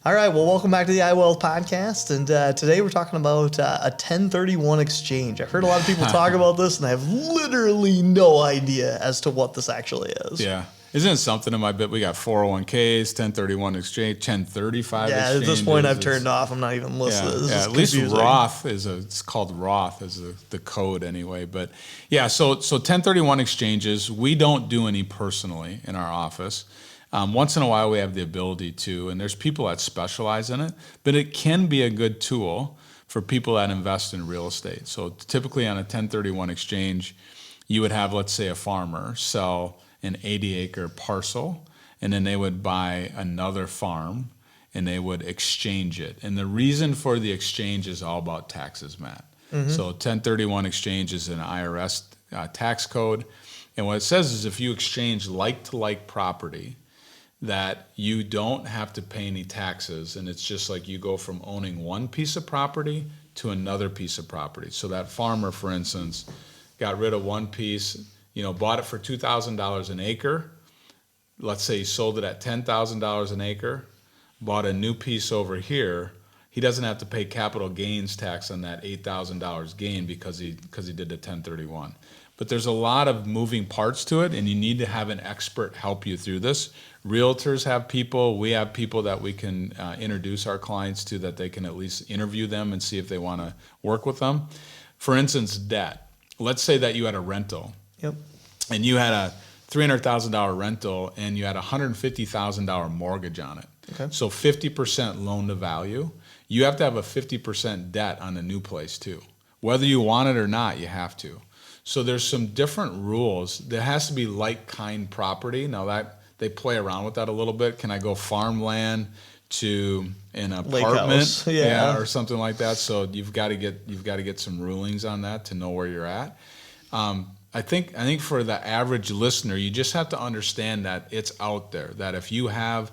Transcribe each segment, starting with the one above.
All right, well, welcome back to the iWealth podcast, and today we're talking about a 1031 exchange. I've heard a lot of people talk about this, and I have literally no idea as to what this actually is. Yeah. Isn't it something in my bit? We got 401ks, 1031 exchange, 1035 Yeah, exchanges. at this point I've turned off. I'm not even listening. Yeah, at least Roth it's called Roth as the code anyway. But yeah, so 1031 exchanges, we don't do any personally in our office. Once in a while we have the ability to, and there's people that specialize in it, but it can be a good tool for people that invest in real estate. So typically on a 1031 exchange, you would have, let's say, a farmer sell an 80-acre parcel, and then they would buy another farm, and they would exchange it. And the reason for the exchange is all about taxes, Matt. Mm-hmm. So 1031 exchange is an IRS tax code, and what it says is if you exchange like-to-like property, that you don't have to pay any taxes, and it's just like you go from owning one piece of property to another piece of property. So that farmer, for instance, got rid of one piece, bought it for $2,000 an acre. Let's say he sold it at $10,000 an acre, bought a new piece over here. He doesn't have to pay capital gains tax on that $8,000 gain because he did the 1031. But there's a lot of moving parts to it, and you need to have an expert help you through this. Realtors have people. We have people that we can introduce our clients to, that they can at least interview them and see if they want to work with them. For instance, debt. Let's say that you had a rental. Yep. And you had a $300,000 rental, and you had a $150,000 mortgage on it. Okay. So 50% loan to value. You have to have a 50% debt on the new place too. Whether you want it or not, you have to. So there's some different rules. There has to be like-kind property. Now that they play around with that a little bit. Can I go farmland to an apartment, or something like that? So you've got to get some rulings on that to know where you're at. I think for the average listener, you just have to understand that it's out there. That if you have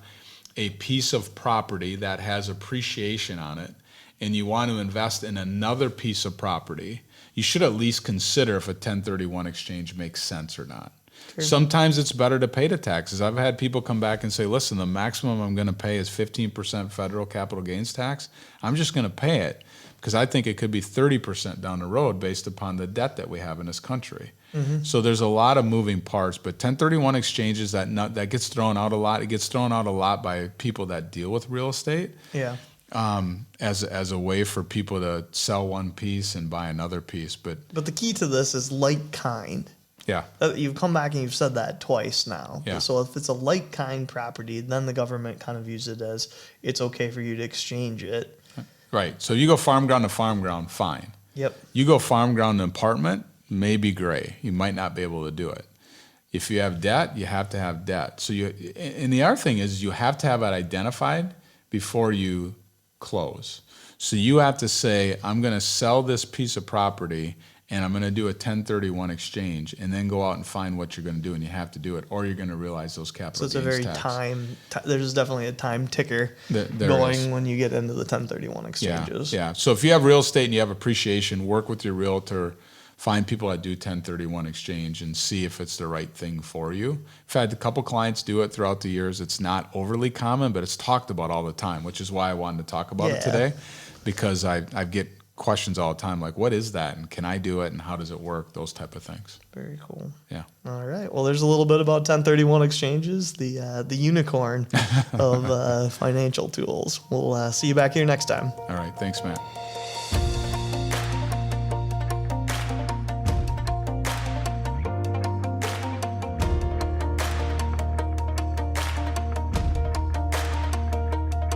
a piece of property that has appreciation on it, and you want to invest in another piece of property, you should at least consider if a 1031 exchange makes sense or not. Sure. Sometimes it's better to pay the taxes. I've had people come back and say, listen, the maximum I'm going to pay is 15% federal capital gains tax. I'm just going to pay it because I think it could be 30% down the road based upon the debt that we have in this country. Mm-hmm. So there's a lot of moving parts, but 1031 exchanges, that gets thrown out a lot. It gets thrown out a lot by people that deal with real estate. Yeah. As a way for people to sell one piece and buy another piece. But the key to this is like kind. Yeah. You've come back and you've said that twice now. Yeah. So if it's a like kind property, then the government kind of views it as it's okay for you to exchange it. Right. So you go farm ground to farm ground, fine. Yep. You go farm ground to apartment, maybe gray. You might not be able to do it. If you have debt, you have to have debt. So and the other thing is you have to have it identified before you close. So you have to say, I'm going to sell this piece of property and I'm going to do a 1031 exchange, and then go out and find what you're going to do, and you have to do it, or you're going to realize those capital gains tax. So it's a very there's definitely a time ticker going when you get into the 1031 exchanges. Yeah. So if you have real estate and you have appreciation, work with your realtor, find people that do 1031 exchange and see if it's the right thing for you. I've had a couple clients do it throughout the years. It's not overly common, but it's talked about all the time, which is why I wanted to talk about it today, because I get questions all the time like, what is that, and can I do it, and how does it work, those type of things. Very cool. Yeah. All right. Well, there's a little bit about 1031 exchanges, the unicorn of financial tools. We'll see you back here next time. All right. Thanks, Matt.